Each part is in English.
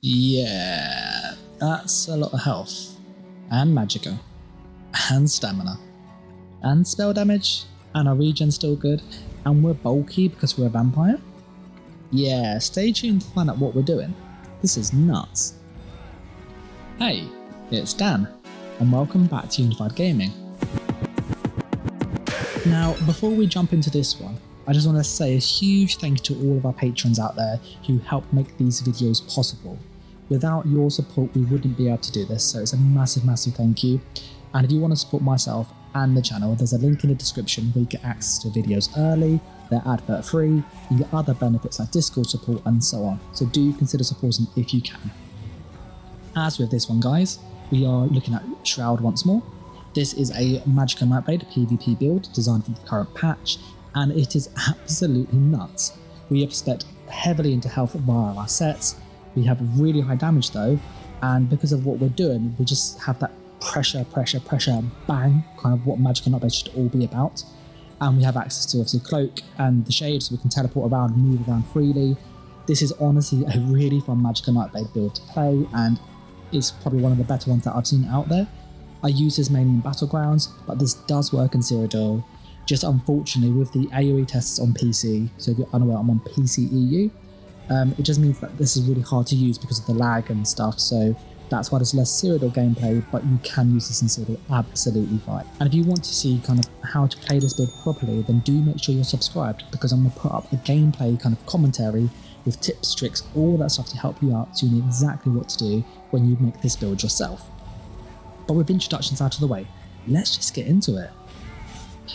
Yeah, that's a lot of health. And magicka. And stamina. And spell damage. And our regen's still good. And we're bulky because we're a vampire. Yeah, stay tuned to find out what we're doing. This is nuts. Hey, it's Dan, and welcome back to Unified Gaming. Now, before we jump into this one, I just want to say a huge thank you to all of our patrons out there who help make these videos possible. Without your support, we wouldn't be able to do this, so it's a massive, massive thank you. And if you want to support myself and the channel, there's a link in the description where you get access to videos early, they're advert free, you get other benefits like Discord support and so on. So do consider supporting if you can. As with this one, guys, we are looking at Shroud once more. This is a Magicka Nightblade PvP build designed for the current patch, and it is absolutely nuts. We have spec heavily into health via our sets. We have really high damage though, and because of what we're doing, we just have that pressure, bang, kind of what Magicka Nightblade should all be about. And we have access to obviously Cloak and the Shade, so we can teleport around and move around freely. This is honestly a really fun Magicka Nightblade build to play, and it's probably one of the better ones that I've seen out there. I use this mainly in Battlegrounds, but this does work in Cyrodiil. Just unfortunately with the AoE tests on PC, so if you're unaware, I'm on PC EU, it just means that this is really hard to use because of the lag and stuff, so that's why there's less Cyrodiil gameplay, but you can use this in Cyrodiil absolutely fine. And if you want to see kind of how to play this build properly, then do make sure you're subscribed, because I'm going to put up a gameplay kind of commentary with tips, tricks, all that stuff to help you out so you know exactly what to do when you make this build yourself. But with introductions out of the way, let's just get into it.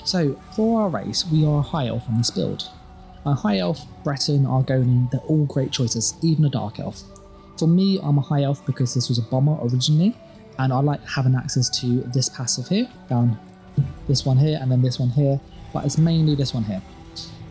So for our race, we are a high elf on this build. A high elf, Breton, Argonian, they're all great choices, even a dark elf. For me, I'm a high elf because this was a bomber originally, and I like having access to this passive here, down this one here, and then this one here, but it's mainly this one here.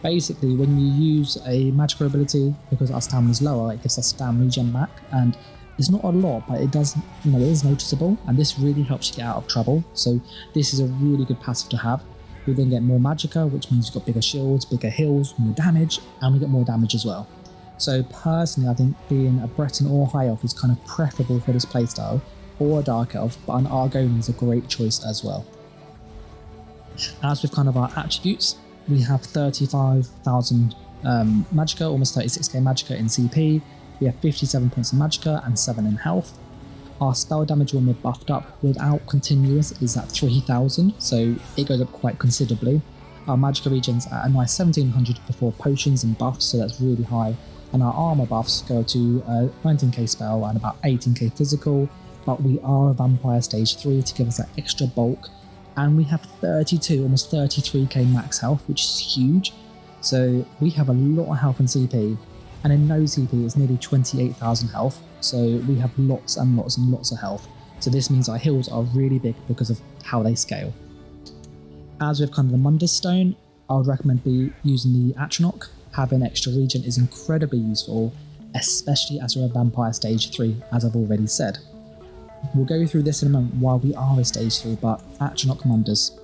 Basically, when you use a magical ability, because our stamina is lower, it gives us stamina regen back, and it's not a lot, but it does, it is noticeable, and this really helps you get out of trouble. So this is a really good passive to have. We then get more magicka, which means you've got bigger shields, bigger heals, more damage, and we get more damage as well. So personally, I think being a Breton or high elf is kind of preferable for this playstyle, or a dark elf, but an Argonian is a great choice as well. As with kind of our attributes, we have 35,000 magicka, almost 36k magicka in CP. We have 57 points in magicka and 7 in health. Our spell damage when we're buffed up without continuous is at 3,000, so it goes up quite considerably. Our magicka regen's at a nice 1700 before potions and buffs, so that's really high. And our armor buffs go to 19k spell and about 18k physical, but we are a vampire stage 3 to give us that extra bulk. And we have 32, almost 33k max health, which is huge. So we have a lot of health in CP, and in no CP it's nearly 28,000 health. So we have lots and lots and lots of health. So this means our heals are really big because of how they scale. As with kind of the mundus stone, I would recommend using the Atronach. Having extra regen is incredibly useful, especially as we're a vampire stage 3, as I've already said. We'll go through this in a moment while we are a stage 3, but Atronach mundus.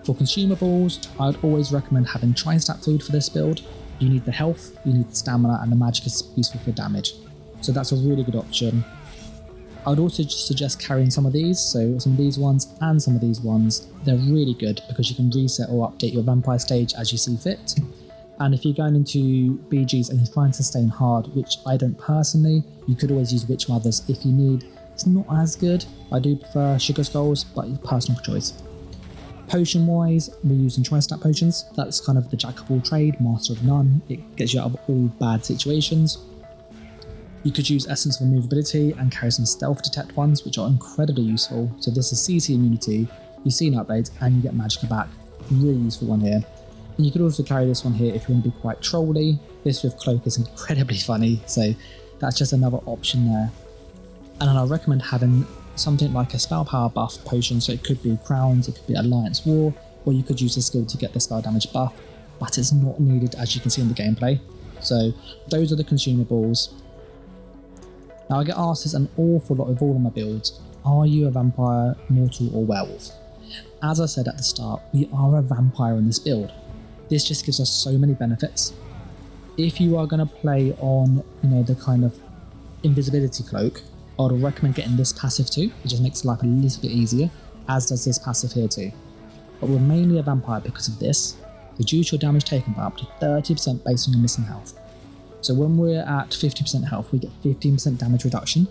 For consumables, I would always recommend having tri-stat food for this build. You need the health, you need the stamina, and the magic is useful for damage. So that's a really good option. I would also suggest carrying some of these, so some of these ones and some of these ones. They're really good because you can reset or update your vampire stage as you see fit. And if you're going into BGs and you find sustain hard, which I don't personally, you could always use Witch Mothers if you need. It's not as good. I do prefer Sugar Skulls, but it's personal choice. Potion wise, we're using tri-stat potions. That's kind of the jack of all trade, master of none. It gets you out of all bad situations. You could use Essence of Immovability and carry some Stealth Detect ones, which are incredibly useful. So this is CC immunity, you see Nightblade, and you get magicka back. Really useful one here. And you could also carry this one here if you want to be quite trolly. This with Cloak is incredibly funny, so that's just another option there. And then I recommend having something like a spell power buff potion, so it could be Crowns, it could be Alliance War, or you could use the skill to get the spell damage buff, but it's not needed as you can see in the gameplay. So those are the consumables. Now I get asked this an awful lot with all of my builds, are you a vampire, mortal or werewolf? As I said at the start, we are a vampire in this build. This just gives us so many benefits. If you are going to play on, the kind of invisibility cloak, I would recommend getting this passive too. It just makes life a little bit easier, as does this passive here too. But we're mainly a vampire because of this. Reduce your damage taken by up to 30% based on your missing health. So when we're at 50% health, we get 15% damage reduction.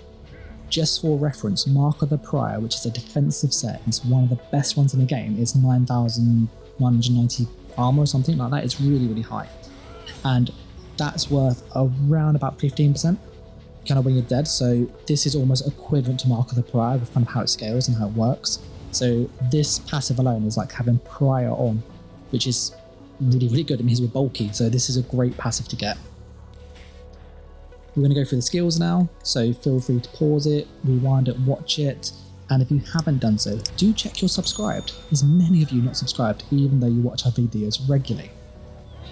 Just for reference, Mark of the Prior, which is a defensive set, and it's one of the best ones in the game, is 9,990 armor or something like that. It's really, really high. And that's worth around about 15%, kind of when you're dead. So this is almost equivalent to Mark of the Prior with kind of how it scales and how it works. So this passive alone is like having Prior on, which is really, really good. It means we're bulky, so this is a great passive to get. We're going to go through the skills now, so feel free to pause it, rewind it, watch it, and if you haven't done so, do check you're subscribed. There's many of you not subscribed, even though you watch our videos regularly.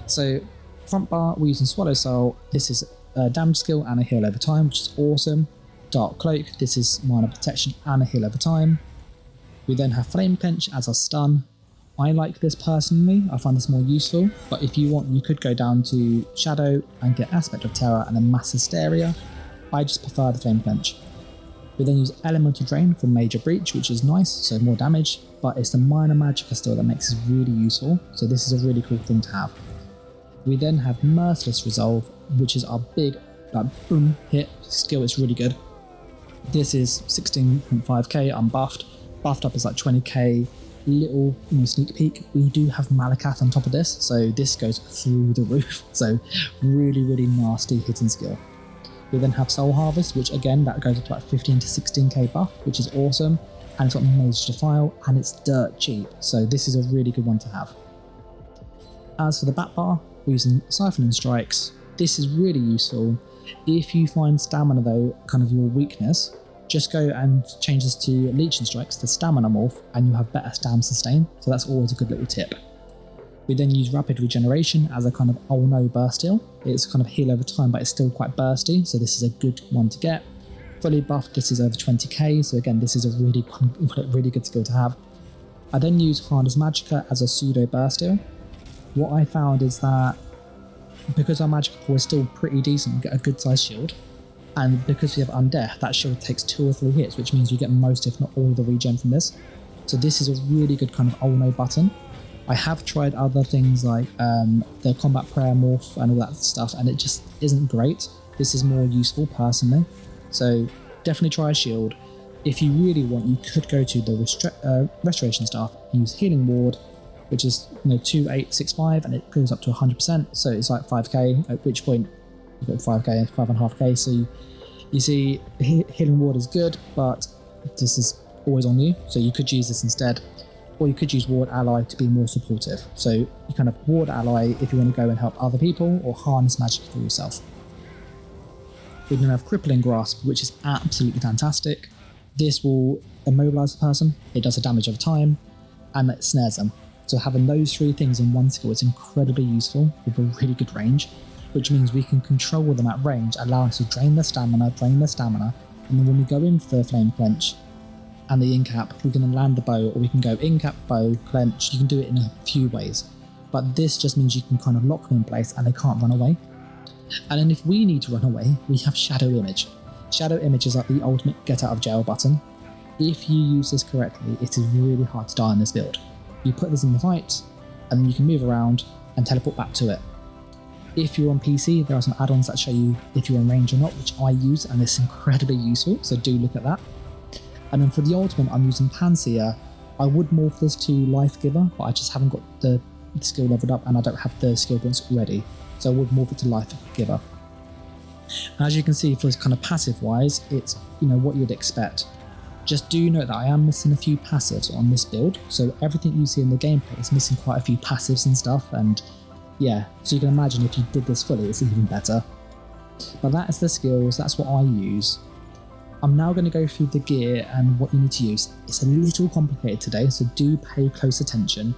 So front bar, we're using Swallow Soul. This is a damage skill and a heal over time, which is awesome. Dark Cloak, this is minor protection and a heal over time. We then have Flame Clench as our stun. I like this personally, I find this more useful, but if you want, you could go down to Shadow and get Aspect of Terror and then Mass Hysteria. I just prefer the Flame Clench. We then use Elemental Drain for Major Breach, which is nice, so more damage, but it's the minor Magicka still that makes this really useful, so this is a really cool thing to have. We then have Merciless Resolve, which is our big, boom, hit skill. It's really good. This is 16.5k unbuffed, buffed up is like 20k, little sneak peek. We do have Magicka on top of this, so this goes through the roof, so really, really nasty hitting skill. We then have Soul Harvest, which again, that goes up to like 15 to 16k buff, which is awesome, and it's got Major Defile, and it's dirt cheap, so this is a really good one to have. As for the back bar, we're using Siphoning Strikes. This is really useful. If you find stamina though kind of your weakness, just go and change this to Leeching Strikes to Stamina Morph, and you have better stam sustain, so that's always a good little tip. We then use Rapid Regeneration as a kind of oh no burst heal. It's kind of heal over time, but it's still quite bursty, so this is a good one to get. Fully buffed, this is over 20k, so again, this is a really good skill to have. I then use Harness Magicka as a pseudo burst heal. What I found is that because our Magicka pool is still pretty decent, we get a good sized shield. And because we have Undeath, that shield takes 2 or 3 hits, which means you get most, if not all, the regen from this. So this is a really good kind of oh no button. I have tried other things like the Combat Prayer Morph and all that stuff, and it just isn't great. This is more useful personally. So definitely try a shield. If you really want, you could go to the Restoration Staff, use Healing Ward, which is 2865, and it goes up to 100%, so it's like 5k, at which point you've got 5k, 5.5k, so you see Healing Ward is good, but this is always on you, so you could use this instead, or you could use Ward Ally to be more supportive. So you kind of Ward Ally if you want to go and help other people, or Harness Magic for yourself. We then have Crippling Grasp, which is absolutely fantastic. This will immobilize the person, it does a damage over time, and it snares them. So having those 3 things in one skill is incredibly useful with a really good range, which means we can control them at range, allow us to drain their stamina, and then when we go in for the Flame Clench and the in-cap, we can land the bow, or we can go in-cap, bow, clench. You can do it in a few ways, but this just means you can kind of lock them in place and they can't run away. And then if we need to run away, we have Shadow Image. Shadow Image is like the ultimate get out of jail button. If you use this correctly, it is really hard to die in this build. You put this in the fight, and you can move around and teleport back to it. If you're on PC, there are some add-ons that show you if you're in range or not, which I use, and it's incredibly useful, so do look at that. And then for the ultimate, I'm using Panseer. I would morph this to Life Giver, but I just haven't got the skill leveled up, and I don't have the skill points ready, so I would morph it to Life Giver. As you can see, for kind of passive-wise, it's what you'd expect. Just do note that I am missing a few passives on this build, so everything you see in the gameplay is missing quite a few passives and stuff, and yeah, so you can imagine if you did this fully, it's even better. But that is the skills, that's what I use. I'm now going to go through the gear and what you need to use. It's a little complicated today, so do pay close attention,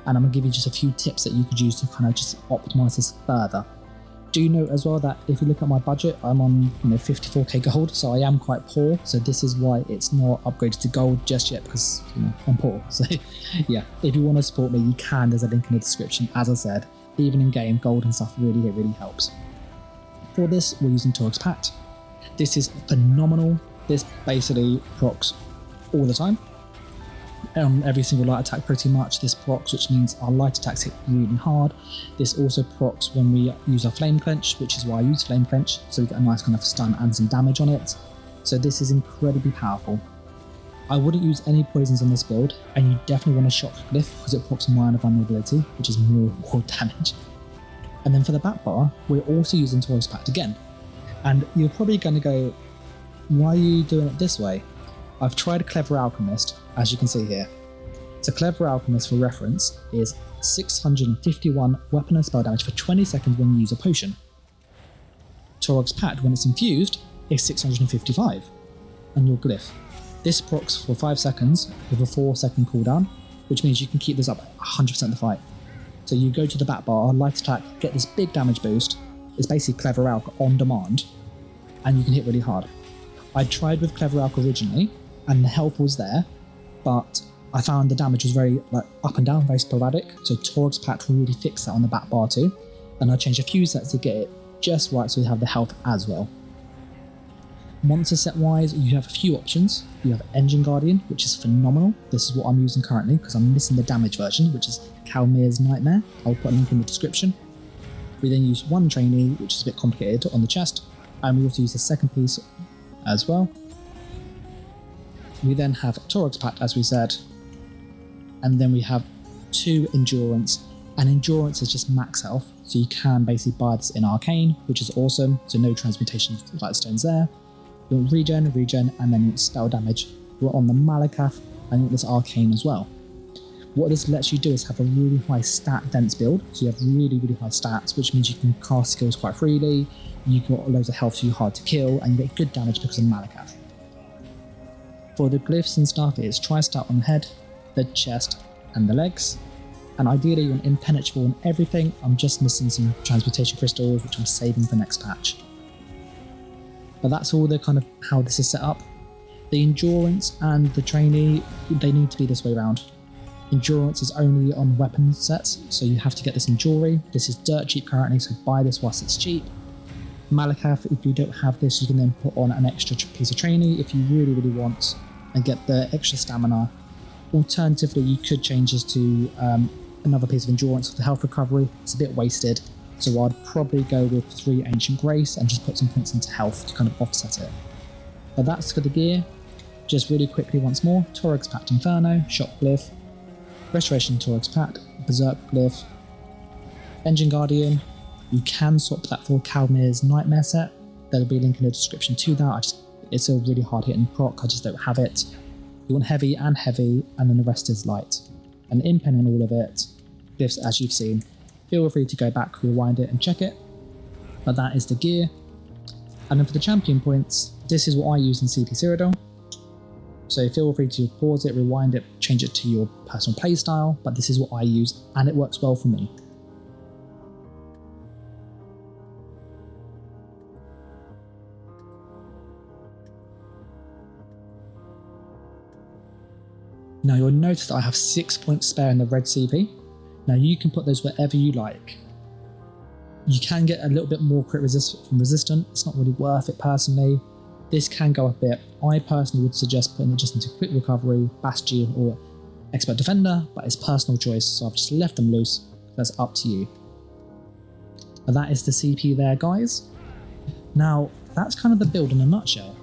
and I'm going to give you just a few tips that you could use to kind of just optimize this further. Do note as well that if you look at my budget, I'm on 54k gold, so I am quite poor, so this is why it's not upgraded to gold just yet, because I'm poor. So yeah, if you want to support me, you can, there's a link in the description. As I said, even in game, gold and stuff really helps. For this, we're using Torx Pact. This is phenomenal. This basically procs all the time. Every single light attack pretty much this procs, which means our light attacks hit really hard. This also procs when we use our flame clench, which is why I use flame clench, so we get a nice kind of stun and some damage on it. So this is incredibly powerful. I wouldn't use any poisons on this build, and you definitely want a shock glyph because it procs minor vulnerability, which is more damage. And then for the back bar, we're also using Torag's Pact again. And you're probably going to go, why are you doing it this way? I've tried a Clever Alchemist, as you can see here. So Clever Alchemist, for reference, is 651 weapon and spell damage for 20 seconds when you use a potion. Torag's Pact, when it's infused, is 655 on your glyph. This procs for 5 seconds with a 4-second cooldown, which means you can keep this up 100% of the fight. So you go to the back bar, light attack, get this big damage boost. It's basically Clever Alch on demand, and you can hit really hard. I tried with Clever Alch originally, and the health was there, but I found the damage was very up and down, very sporadic, so Torag's Pact will really fix that on the back bar too, and I changed a few sets to get it just right so we have the health as well. Monster set wise, you have a few options. You have Engine Guardian, which is phenomenal. This is what I'm using currently because I'm missing the damage version, which is Kalmir's Nightmare. I'll put a link in the description. We then use one trainee, which is a bit complicated, on the chest, and we also use the second piece as well. We then have Torag's Pact, as we said, and then we have 2 Endurance, and Endurance is just max health, so you can basically buy this in Arcane, which is awesome, so no transmutation light stones there. You want regen, and then you want spell damage. We're on the Magicka, and you want this Arcane as well. What this lets you do is have a really high stat dense build, so you have really high stats, which means you can cast skills quite freely, you've got loads of health so you're hard to kill, and you get good damage because of Magicka. For the glyphs and stuff, it's Tri-Stat on the head, the chest, and the legs. And ideally you want Impenetrable on everything. I'm just missing some Transmutation Crystals, which I'm saving for next patch. But that's all the kind of how this is set up. The Endurance and the Trainee, they need to be this way around. Endurance is only on weapon sets, so you have to get this in jewelry. This is dirt cheap currently, so buy this whilst it's cheap. Magicka, if you don't have this, you can then put on an extra piece of Trainee if you really want and get the extra stamina. Alternatively, you could change this to another piece of Endurance for the health recovery. It's a bit wasted, so I'd probably go with 3 Ancient Grace and just put some points into health to kind of offset it. But that's for the gear. Just really quickly once more, Torag's Pact Inferno, Shock Glyph, Restoration Torag's Pact, Berserk Glyph, Engine Guardian. You can swap that for Kalmir's Nightmare set. There'll be a link in the description to that. It's a really hard hitting proc, I just don't have it. You want heavy, and then the rest is light. And in pen and all of it, glyphs as you've seen. Feel free to go back, rewind it and check it. But that is the gear. And then for the champion points, this is what I use in CP Cyrodiil. So feel free to pause it, rewind it, change it to your personal playstyle, but this is what I use and it works well for me. Now you'll notice that I have 6 points spare in the red CP. Now you can put those wherever you like. You can get a little bit more crit from resistant, it's not really worth it personally. This can go up a bit. I personally would suggest putting it just into quick recovery, bastion or expert defender, but it's personal choice, so I've just left them loose. That's up to you. But that is the CP there, guys. Now that's kind of the build in a nutshell.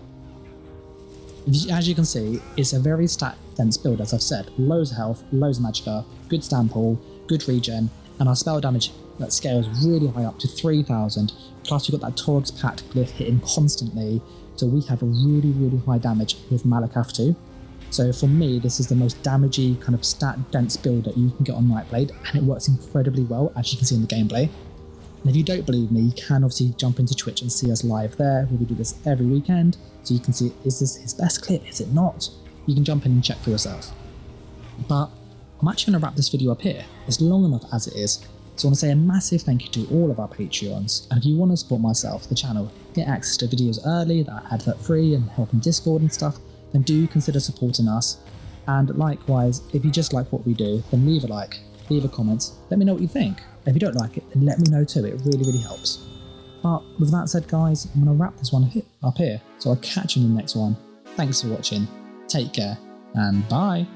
As you can see, it's a very stat dense build, as I've said. Loads of health, loads of magicka, good stand pool, good regen, and our spell damage that scales really high up to 3000. Plus we've got that Torag's Pact glyph hitting constantly, so we have a really high damage with Magicka too. So for me, this is the most damagey kind of stat dense build that you can get on Nightblade, and it works incredibly well, as you can see in the gameplay. And if you don't believe me, you can obviously jump into Twitch and see us live there, where we do this every weekend, so you can see, is this his best clip, is it not? You can jump in and check for yourself. But I'm actually going to wrap this video up here. It's long enough as it is, so I want to say a massive thank you to all of our Patreons, and if you want to support myself, the channel, get access to videos early that are advert free and help in Discord and stuff, then do consider supporting us. And likewise, if you just like what we do, then leave a like, leave a comment, let me know what you think. If you don't like it, then let me know too, it really helps. But with that said, guys, I'm going to wrap this one up here. So I'll catch you in the next one. Thanks for watching. Take care and bye.